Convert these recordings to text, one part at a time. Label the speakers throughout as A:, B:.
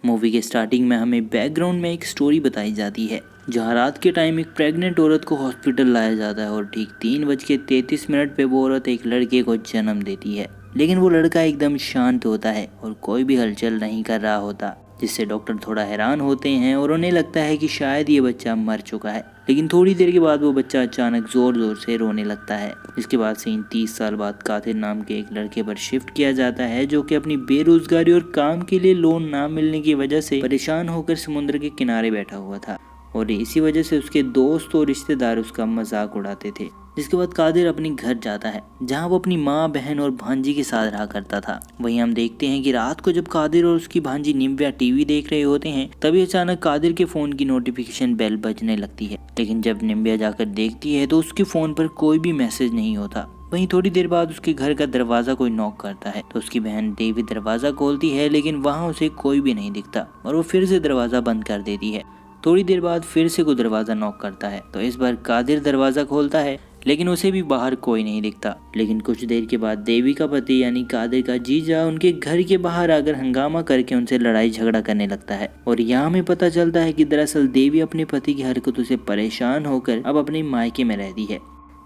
A: Movie के starting में हमें बैकग्राउंड में एक स्टोरी बताई जाती है जहाँ रात के टाइम एक प्रेग्नेंट औरत को हॉस्पिटल लाया जाता है और ठीक 3:33 पे वो औरत एक लड़के को जन्म देती है। लेकिन वो लड़का एकदम शांत होता है और कोई भी हलचल नहीं कर रहा होता, जिससे डॉक्टर थोड़ा हैरान होते हैं और उन्हें लगता है कि शायद ये बच्चा मर चुका है। लेकिन थोड़ी देर के बाद वो बच्चा अचानक जोर जोर से रोने लगता है। इसके बाद सीन 30 साल बाद कादिर नाम के एक लड़के पर शिफ्ट किया जाता है जो कि अपनी बेरोजगारी और काम के लिए लोन ना मिलने की वजह से परेशान होकर समुद्र के किनारे बैठा हुआ था और इसी वजह से उसके दोस्त और रिश्तेदार उसका मजाक उड़ाते थे। जिसके बाद कादिर अपने घर जाता है जहां वो अपनी माँ, बहन और भांजी के साथ रहा करता था। वहीं हम देखते हैं कि रात को जब कादिर और उसकी भांजी निम्बिया टीवी देख रहे होते हैं तभी अचानक कादिर के फोन की नोटिफिकेशन बेल बजने लगती है। लेकिन जब निम्बिया जाकर देखती है तो उसके फोन पर कोई भी मैसेज नहीं होता। वहीं थोड़ी देर बाद उसके घर का दरवाजा कोई नॉक करता है तो उसकी बहन देवी दरवाजा खोलती है, लेकिन वहाँ उसे कोई भी नहीं दिखता और वो फिर से दरवाजा बंद कर देती है। थोड़ी देर बाद फिर से कोई दरवाजा नॉक करता है तो इस बार कादिर दरवाजा खोलता है, लेकिन उसे भी बाहर कोई नहीं दिखता। लेकिन कुछ देर के बाद देवी का पति यानी कादिर का जीजा उनके घर के बाहर आकर हंगामा करके उनसे लड़ाई झगड़ा करने लगता है और यहाँ हमें पता चलता है कि दरअसल देवी अपने पति की हरकतों से परेशान होकर अब अपने मायके में रहती है।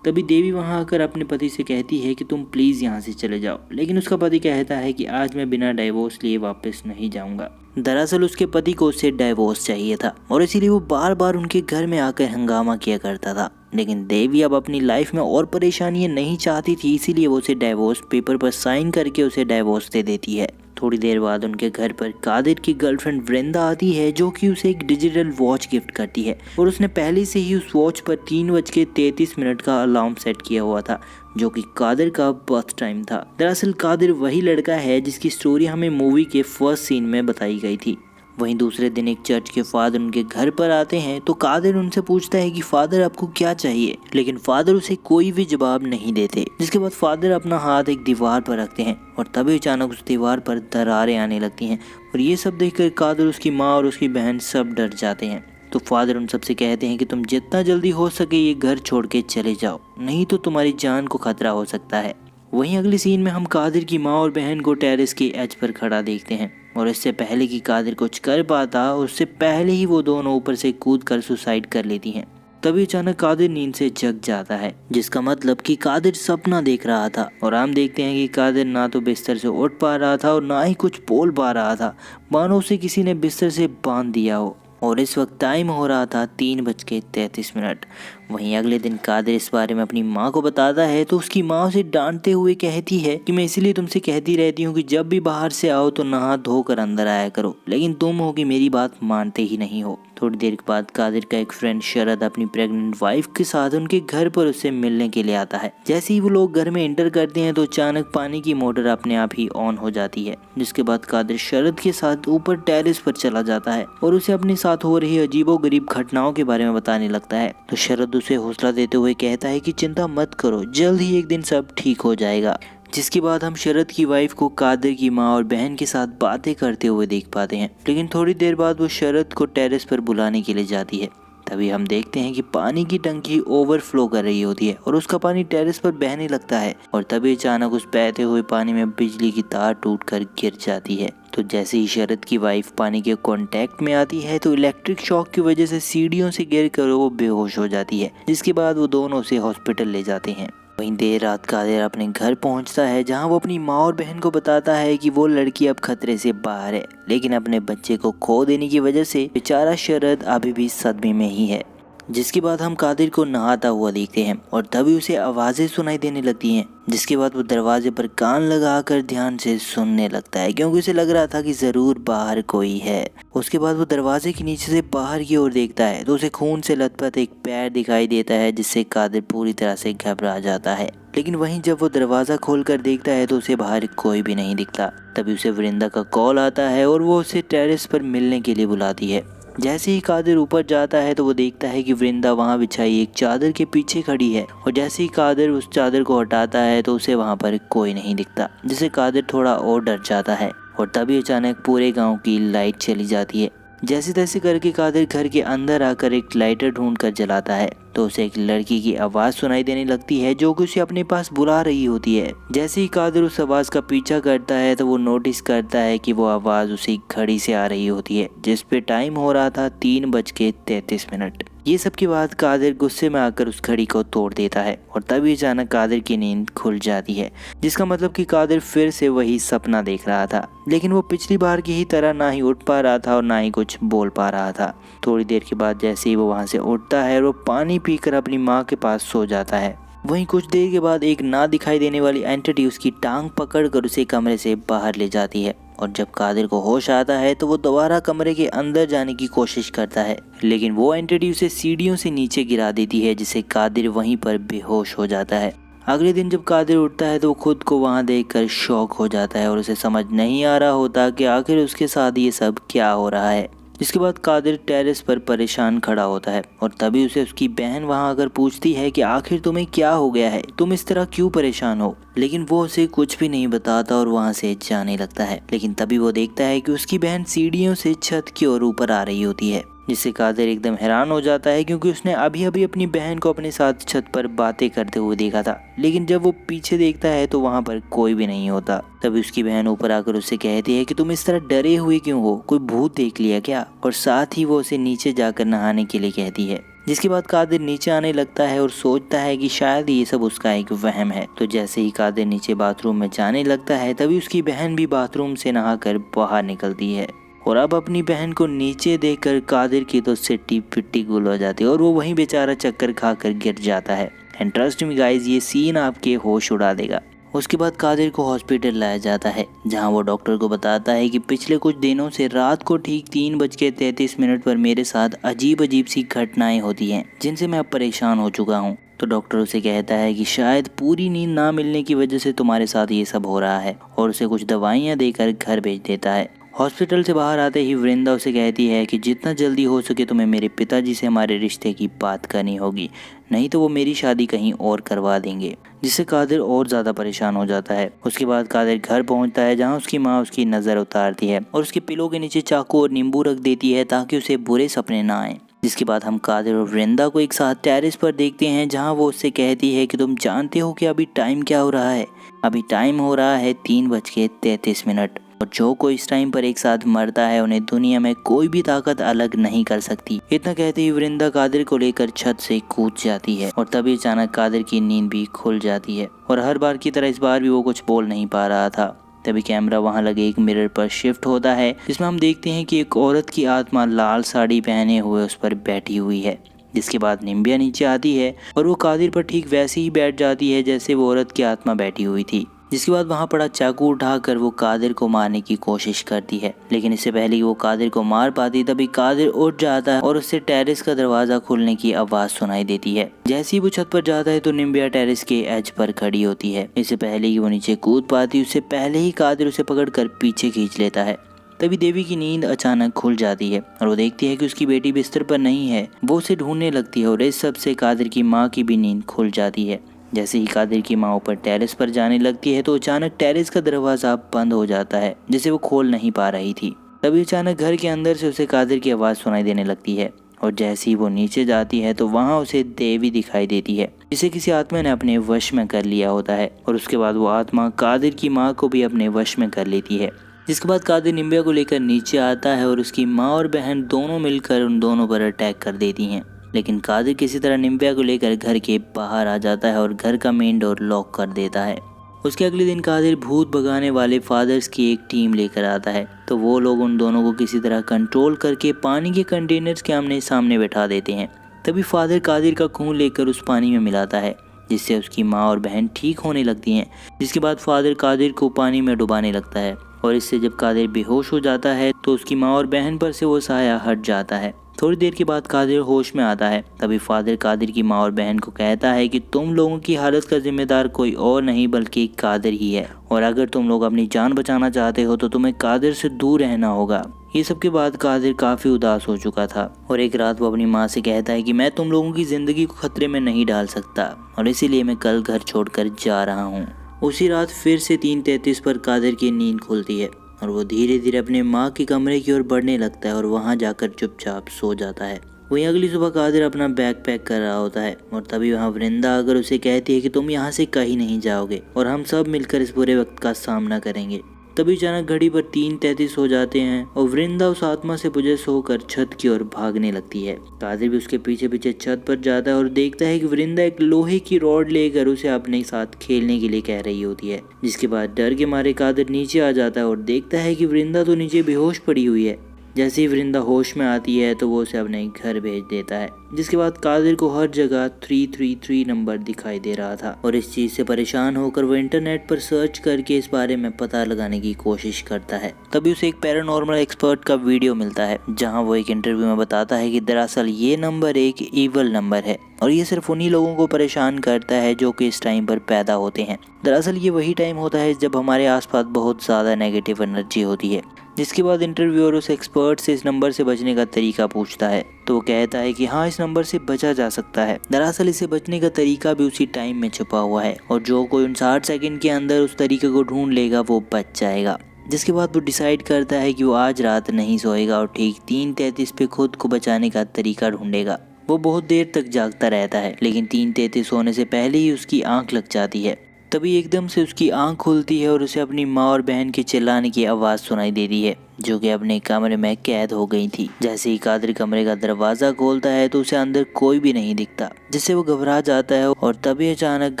A: तभी देवी वहां आकर अपने पति से कहती है कि तुम प्लीज यहाँ से चले जाओ, लेकिन उसका पति कहता है कि आज मैं बिना डाइवोर्स लिए वापस नहीं जाऊंगा। दरअसल उसके पति को उससे डाइवोर्स चाहिए था और इसीलिए वो बार बार उनके घर में आकर हंगामा किया करता था। लेकिन देवी अब अपनी लाइफ में और परेशानियां नहीं चाहती थी, इसीलिए वो उसे डाइवोर्स पेपर पर साइन करके उसे डाइवोर्स दे देती है। थोड़ी देर बाद उनके घर पर कादिर की गर्लफ्रेंड वृंदा आती है जो कि उसे एक डिजिटल वॉच गिफ्ट करती है और उसने पहले से ही उस वॉच पर 3:33 का अलार्म सेट किया हुआ था जो कि कादिर का बर्थ टाइम था। दरअसल कादिर वही लड़का है जिसकी स्टोरी हमें मूवी के फर्स्ट सीन में बताई गई थी। वहीं दूसरे दिन एक चर्च के फादर उनके घर पर आते हैं तो कादिर उनसे पूछता है कि फादर आपको क्या चाहिए, लेकिन फादर उसे कोई भी जवाब नहीं देते। जिसके बाद फादर अपना हाथ एक दीवार पर रखते हैं और तभी अचानक उस दीवार पर दरारें आने लगती हैं और ये सब देखकर कादिर, उसकी माँ और उसकी बहन सब डर जाते हैं। तो फादर उन सबसे कहते हैं कि तुम जितना जल्दी हो सके ये घर छोड़ के चले जाओ, नहीं तो तुम्हारी जान को खतरा हो सकता है। वहीं अगले सीन में हम कादिर की माँ और बहन को टेरेस के एज पर खड़ा देखते हैं और इससे पहले कि कादिर कुछ कर पाता उससे पहले ही वो दोनों ऊपर से कूद कर सुसाइड कर लेती हैं। तभी अचानक कादिर नींद से जग जाता है, जिसका मतलब कि कादिर सपना देख रहा था और हम देखते हैं कि कादिर ना तो बिस्तर से उठ पा रहा था और ना ही कुछ बोल पा रहा था, मानो उसे किसी ने बिस्तर से बांध दिया हो। और इस वक्त टाइम हो रहा था 3:33। वहीं अगले दिन कादिर इस बारे में अपनी माँ को बताता है तो उसकी माँ उसे डांटते हुए कहती है कि मैं इसलिए तुमसे कहती रहती हूँ कि जब भी बाहर से आओ तो नहा धोकर अंदर आया करो, लेकिन तुम हो कि मेरी बात मानते ही नहीं हो। थोड़ी देर के बाद कादिर का एक फ्रेंड शरद अपनी प्रेग्नेंट वाइफ के साथ उनके घर पर उससे मिलने के लिए आता है। जैसे ही वो लोग घर में एंटर करते हैं तो अचानक पानी की मोटर अपने आप ही ऑन हो जाती है। जिसके बाद कादिर शरद के साथ ऊपर टेरेस पर चला जाता है और उसे अपने साथ हो रही अजीबोगरीब घटनाओं के बारे में बताने लगता है। तो शरद उसे हौसला देते हुए कहता है कि चिंता मत करो, जल्द ही एक दिन सब ठीक हो जाएगा। जिसके बाद हम शरद की वाइफ को कादिर की माँ और बहन के साथ बातें करते हुए देख पाते हैं। लेकिन थोड़ी देर बाद वो शरद को टेरेस पर बुलाने के लिए जाती है। तभी हम देखते हैं कि पानी की टंकी ओवरफ्लो कर रही होती है और उसका पानी टेरेस पर बहने लगता है और तभी अचानक उस बहते हुए पानी में बिजली की तार टूटकर गिर जाती है। तो जैसे ही शरद की वाइफ पानी के कांटेक्ट में आती है तो इलेक्ट्रिक शॉक की वजह से सीढ़ियों से गिर कर वो बेहोश हो जाती है। जिसके बाद वो दोनों उसे हॉस्पिटल ले जाते हैं। वहीं देर रात कादिर अपने घर पहुंचता है जहां वो अपनी माँ और बहन को बताता है कि वो लड़की अब खतरे से बाहर है, लेकिन अपने बच्चे को खो देने की वजह से बेचारा शरद अभी भी सदमे में ही है। जिसके बाद हम कादिर को नहाता हुआ देखते हैं और तभी उसे आवाजें सुनाई देने लगती हैं। जिसके बाद वो दरवाजे पर कान लगाकर ध्यान से सुनने लगता है क्योंकि उसे लग रहा था कि जरूर बाहर कोई है। उसके बाद वो दरवाजे के नीचे से बाहर की ओर देखता है तो उसे खून से लथपथ एक पैर दिखाई देता है, जिससे कादिर पूरी तरह से घबरा जाता है। लेकिन वहीं जब वो दरवाजा खोलकर देखता है तो उसे बाहर कोई भी नहीं दिखता। तभी उसे वृंदा का कॉल आता है और वो उसे टेरेस पर मिलने के लिए बुलाती है। जैसे ही कादिर ऊपर जाता है तो वो देखता है कि वृंदा वहां बिछाई एक चादर के पीछे खड़ी है और जैसे ही कादिर उस चादर को हटाता है तो उसे वहां पर कोई नहीं दिखता, जिससे कादिर थोड़ा और डर जाता है। और तभी अचानक पूरे गांव की लाइट चली जाती है। जैसे तैसे करके कादिर घर के अंदर आकर एक लाइटर ढूंढकर जलाता है तो उसे एक लड़की की आवाज़ सुनाई देने लगती है जो कि उसे अपने पास बुला रही होती है। जैसे ही कादिर उस आवाज़ का पीछा करता है तो वो नोटिस करता है कि वो आवाज़ उसी घड़ी से आ रही होती है जिस पे टाइम हो रहा था 3:33। ये सब के बाद कादिर गुस्से में आकर उस घड़ी को तोड़ देता है और तभी अचानक कादिर की नींद खुल जाती है, जिसका मतलब कि कादिर फिर से वही सपना देख रहा था। लेकिन वो पिछली बार की ही तरह ना ही उठ पा रहा था और ना ही कुछ बोल पा रहा था। थोड़ी देर के बाद जैसे ही वो वहाँ से उठता है और वो पानी पीकर अपनी माँ के पास सो जाता है। वहीं कुछ देर के बाद एक ना दिखाई देने वाली एंटिटी उसकी टांग पकड़कर उसे कमरे से बाहर ले जाती है और जब कादिर को होश आता है तो वो दोबारा कमरे के अंदर जाने की कोशिश करता है, लेकिन वो एंटिटी उसे सीढ़ियों से नीचे गिरा देती है जिससे कादिर वहीं पर बेहोश हो जाता है। अगले दिन जब कादिर उठता है तो वो खुद को वहां देखकर शॉक हो जाता है और उसे समझ नहीं आ रहा होता कि आखिर उसके साथ ये सब क्या हो रहा है। जिसके बाद कादिर टेरेस पर परेशान खड़ा होता है और तभी उसे उसकी बहन वहां आकर पूछती है कि आखिर तुम्हें क्या हो गया है, तुम इस तरह क्यों परेशान हो। लेकिन वो उसे कुछ भी नहीं बताता और वहां से जाने लगता है। लेकिन तभी वो देखता है कि उसकी बहन सीढ़ियों से छत की ओर ऊपर आ रही होती है, जिससे कादिर एकदम हैरान हो जाता है क्योंकि उसने अभी अभी अपनी बहन को अपने साथ छत पर बातें करते हुए देखा था। लेकिन जब वो पीछे देखता है तो वहां पर कोई भी नहीं होता। तभी उसकी बहन ऊपर आकर उससे कहती है कि तुम इस तरह डरे हुए क्यों हो, कोई भूत देख लिया क्या। और साथ ही वो उसे नीचे जाकर नहाने के लिए कहती है। जिसके बाद कादिर नीचे आने लगता है और सोचता है कि शायद ये सब उसका एक वहम है। तो जैसे ही कादिर नीचे बाथरूम में जाने लगता है तभी उसकी बहन भी बाथरूम से नहाकर बाहर निकलती है और अब अपनी बहन को नीचे देखकर कादिर की तो सिट्टी पिट्टी गुल हो जाती है और वो वहीं बेचारा चक्कर खाकर गिर जाता है। एंड ट्रस्ट मी गाइस, ये सीन आपके होश उड़ा देगा। उसके बाद कादिर को हॉस्पिटल लाया जाता है जहां वो डॉक्टर को बताता है कि पिछले कुछ दिनों से रात को ठीक 3:33 पर मेरे साथ अजीब अजीब सी घटनाएं होती हैं जिनसे मैं अब परेशान हो चुका हूँ। तो डॉक्टर उसे कहता है कि शायद पूरी नींद ना मिलने की वजह से तुम्हारे साथ ये सब हो रहा है और उसे कुछ दवाइयाँ देकर घर भेज देता है। हॉस्पिटल से बाहर आते ही वृंदा उसे कहती है कि जितना जल्दी हो सके तुम्हें मेरे पिताजी से हमारे रिश्ते की बात करनी होगी, नहीं तो वो मेरी शादी कहीं और करवा देंगे। जिससे कादिर और ज़्यादा परेशान हो जाता है। उसके बाद कादिर घर पहुंचता है जहां उसकी माँ उसकी नज़र उतारती है और उसके पिलो के नीचे चाकू और नींबू रख देती है ताकि उसे बुरे सपने ना आए। जिसके बाद हम कादिर और वृंदा को एक साथ टेरेस पर देखते हैं जहाँ वो उससे कहती है कि तुम जानते हो कि अभी टाइम क्या हो रहा है। अभी टाइम हो रहा है 3:33 और जो कोई इस टाइम पर एक साथ मरता है उन्हें दुनिया में कोई भी ताकत अलग नहीं कर सकती। इतना कहते ही वृंदा कादिर को लेकर छत से कूद जाती है और तभी अचानक कादिर की नींद भी खुल जाती है और हर बार की तरह इस बार भी वो कुछ बोल नहीं पा रहा था। तभी कैमरा वहां लगे एक मिरर पर शिफ्ट होता है जिसमें हम देखते हैं कि एक औरत की आत्मा लाल साड़ी पहने हुए उस पर बैठी हुई है। जिसके बाद निम्बिया नीचे आती है और वो कादिर पर ठीक वैसे ही बैठ जाती है जैसे वो औरत की आत्मा बैठी हुई थी। जिसके बाद वहां पड़ा चाकू उठाकर वो कादिर को मारने की कोशिश करती है, लेकिन इससे पहले कि वो कादिर को मार पाती तभी कादिर उठ जाता है और उससे टेरेस का दरवाजा खुलने की आवाज सुनाई देती है। जैसे ही वो छत पर जाता है तो निम्बिया टेरेस के एज पर खड़ी होती है। इससे पहले कि वो नीचे कूद पाती उससे पहले ही कादिर उसे पकड़कर पीछे खींच लेता है। तभी देवी की नींद अचानक खुल जाती है और वो देखती है कि उसकी बेटी बिस्तर पर नहीं है। वो उसे ढूंढने लगती है और इस सब से कादिर की माँ की भी नींद खुल जाती है। जैसे ही कादिर की माँ ऊपर टेरेस पर जाने लगती है तो अचानक टेरेस का दरवाजा बंद हो जाता है जिसे वो खोल नहीं पा रही थी। तभी अचानक घर के अंदर से उसे कादिर की आवाज़ सुनाई देने लगती है और जैसे ही वो नीचे जाती है तो वहाँ उसे देवी दिखाई देती है जिसे किसी आत्मा ने अपने वश में कर लिया होता है और उसके बाद वो आत्मा कादिर की माँ को भी अपने वश में कर लेती है। जिसके बाद कादिर निम्बिया को लेकर नीचे आता है और उसकी माँ और बहन दोनों मिलकर उन दोनों पर अटैक कर देती हैं। लेकिन कादिर किसी तरह निम्बिया को लेकर घर के बाहर आ जाता है और घर का मेन डोर लॉक कर देता है। उसके अगले दिन कादिर भूत भगाने वाले फादर्स की एक टीम लेकर आता है तो वो लोग उन दोनों को किसी तरह कंट्रोल करके पानी के कंटेनर्स के आमने सामने बैठा देते हैं। तभी फादर कादिर का खून लेकर उस पानी में मिलाता है जिससे उसकी माँ और बहन ठीक होने लगती हैं। जिसके बाद फादर कादिर को पानी में डुबाने लगता है और इससे जब कादिर बेहोश हो जाता है तो उसकी माँ और बहन पर से वो साया हट जाता है। थोड़ी देर के बाद कादिर होश में आता है। तभी फादर कादिर की माँ और बहन को कहता है कि तुम लोगों की हालत का जिम्मेदार कोई और नहीं बल्कि कादिर ही है और अगर तुम लोग अपनी जान बचाना चाहते हो तो तुम्हें कादिर से दूर रहना होगा। ये सब के बाद कादिर काफी उदास हो चुका था और एक रात वो अपनी माँ से कहता है कि मैं तुम लोगों की जिंदगी को खतरे में नहीं डाल सकता और इसीलिए मैं कल घर छोड़कर जा रहा हूँ। उसी रात फिर से 3:33 पर कादिर की नींद खुलती है और वो धीरे धीरे अपने माँ के कमरे की ओर बढ़ने लगता है और वहाँ जाकर चुपचाप सो जाता है। वहीं अगली सुबह कादिर अपना बैग पैक कर रहा होता है और तभी वहाँ वृंदा आकर उसे कहती है कि तुम यहाँ से कहीं नहीं जाओगे और हम सब मिलकर इस बुरे वक्त का सामना करेंगे। तभी अचानक घड़ी पर 3:33 हो जाते हैं और वृंदा उस आत्मा से पुजेस होकर छत की ओर भागने लगती है। कादिर भी उसके पीछे पीछे छत पर जाता है और देखता है कि वृंदा एक लोहे की रॉड लेकर उसे अपने साथ खेलने के लिए कह रही होती है। जिसके बाद डर के मारे कादिर नीचे आ जाता है और देखता है कि वृंदा तो नीचे बेहोश पड़ी हुई है। जैसे ही वृंदा होश में आती है तो वो उसे अपने घर भेज देता है। जिसके बाद कादिर को हर जगह 333 नंबर दिखाई दे रहा था और इस चीज से परेशान होकर वो इंटरनेट पर सर्च करके इस बारे में पता लगाने की कोशिश करता है। तभी उसे एक पैरानॉर्मल एक्सपर्ट का वीडियो मिलता है जहां वो एक इंटरव्यू में बताता है कि दरअसल ये नंबर एक ईवल नंबर है और ये सिर्फ उन्हीं लोगों को परेशान करता है जो कि इस टाइम पर पैदा होते हैं। दरअसल ये वही टाइम होता है जब हमारे आसपास बहुत ज़्यादा नेगेटिव एनर्जी होती है। जिसके बाद इंटरव्यूअर उस एक्सपर्ट से इस नंबर से बचने का तरीका पूछता है तो वो कहता है कि हाँ, इस नंबर से बचा जा सकता है। दरअसल इसे बचने का तरीका भी उसी टाइम में छुपा हुआ है और जो कोई 59 सेकंड के अंदर उस तरीके को ढूंढ लेगा वो बच जाएगा। जिसके बाद वो डिसाइड करता है कि वो आज रात नहीं सोएगा और ठीक 3:33 पे खुद को बचाने का तरीका ढूंढेगा। वो बहुत देर तक जागता रहता है लेकिन 3:33 होने से पहले ही उसकी आंख लग जाती है। तभी एकदम से उसकी आंख खुलती है और उसे अपनी माँ और बहन के चिल्लाने की आवाज़ सुनाई देती है जो कि अपने कमरे में कैद हो गई थी। जैसे ही कादिर कमरे का दरवाज़ा खोलता है तो उसे अंदर कोई भी नहीं दिखता, जिससे वो घबरा जाता है और तभी अचानक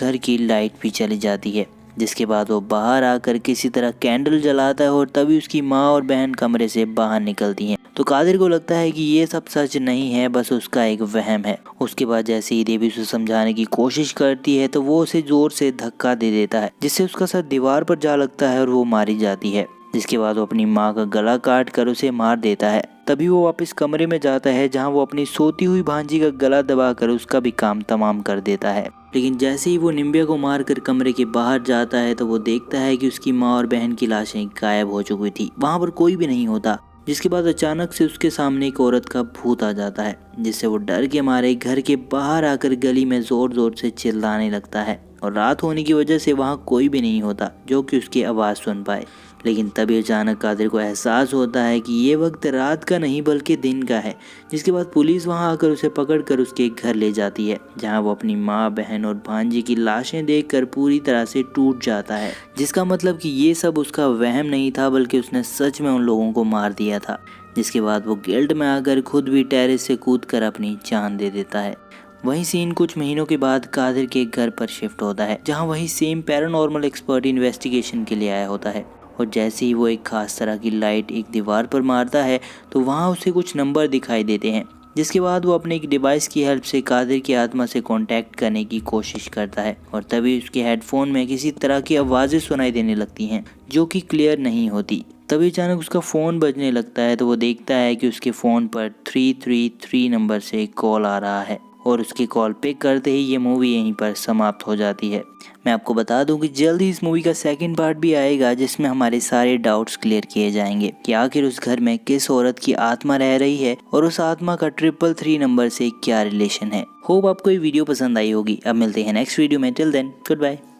A: घर की लाइट भी चली जाती है। जिसके बाद वो बाहर आकर किसी तरह कैंडल जलाता है और तभी उसकी माँ और बहन कमरे से बाहर निकलती हैं। तो कादिर को लगता है कि ये सब सच नहीं है, बस उसका एक वहम है। उसके बाद जैसे ही देवी उसे समझाने की कोशिश करती है तो वो उसे जोर से धक्का दे देता है जिससे उसका सर दीवार पर जा लगता है और वो मारी जाती है। जिसके बाद वो अपनी माँ का गला काट कर उसे मार देता है। तभी वो वापस कमरे में जाता है जहाँ वो अपनी सोती हुई भांजी का गला दबाकर उसका भी काम तमाम कर देता है। लेकिन जैसे ही वो निम्बिया को मारकर कमरे के बाहर जाता है तो वो देखता है कि उसकी माँ और बहन की लाशें गायब हो चुकी थी, वहाँ पर कोई भी नहीं होता। जिसके बाद अचानक से उसके सामने एक औरत का भूत आ जाता है जिससे वो डर के मारे घर के बाहर आकर गली में जोर जोर से चिल्लाने लगता है और रात होने की वजह से वहाँ कोई भी नहीं होता जो कि उसकी आवाज़ सुन पाए। लेकिन तभी अचानक कादिर को एहसास होता है कि ये वक्त रात का नहीं बल्कि दिन का है। जिसके बाद पुलिस वहां आकर उसे पकड़कर उसके घर ले जाती है जहां वो अपनी माँ, बहन और भांजी की लाशें देखकर पूरी तरह से टूट जाता है, जिसका मतलब कि ये सब उसका वहम नहीं था बल्कि उसने सच में उन लोगों को मार दिया था। जिसके बाद वो गिल्ट में आकर खुद भी टेरेस से कूदकर अपनी जान दे देता है। वही सीन कुछ महीनों के बाद कादिर के घर पर शिफ्ट होता है जहाँ वही सेम पैरानॉर्मल एक्सपर्ट इन्वेस्टिगेशन के लिए आया होता है और जैसे ही वो एक खास तरह की लाइट एक दीवार पर मारता है तो वहाँ उसे कुछ नंबर दिखाई देते हैं। जिसके बाद वो अपने एक डिवाइस की हेल्प से कादिर की आत्मा से कांटेक्ट करने की कोशिश करता है और तभी उसके हेडफोन में किसी तरह की आवाज़ें सुनाई देने लगती हैं जो कि क्लियर नहीं होती। तभी अचानक उसका फ़ोन बजने लगता है तो वो देखता है कि उसके फ़ोन पर 333 नंबर से कॉल आ रहा है और उसकी कॉल पिक करते ही ये मूवी यहीं पर समाप्त हो जाती है। मैं आपको बता दूं कि जल्द ही इस मूवी का सेकंड पार्ट भी आएगा जिसमें हमारे सारे डाउट्स क्लियर किए जाएंगे कि आखिर उस घर में किस औरत की आत्मा रह रही है और उस आत्मा का 333 नंबर से क्या रिलेशन है। होप आपको ये वीडियो पसंद आई होगी। अब मिलते हैं नेक्स्ट वीडियो में। Till then good bye.